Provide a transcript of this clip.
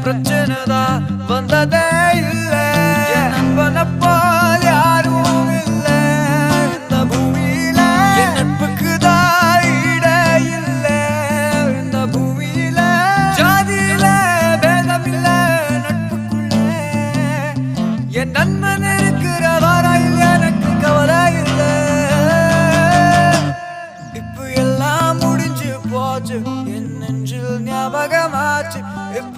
பிரச்சனை தான் வந்ததே இல்ல. என் நண்பனை போல் யாரும் இல்ல இந்த பூமியில. என் நட்புக்கு தான் ஈடே இல்ல இந்த பூமியில. ஜாதியில பேதம் இல்ல நட்புக்குள்ள. என் நண்பன் இருக்கிற வரையில் எனக்கு கவலை இல்ல. இப்ப எல்லாம் முடிஞ்சு போச்சு, என் நெஞ்சில் ஞாபகமாச்சு. இப்ப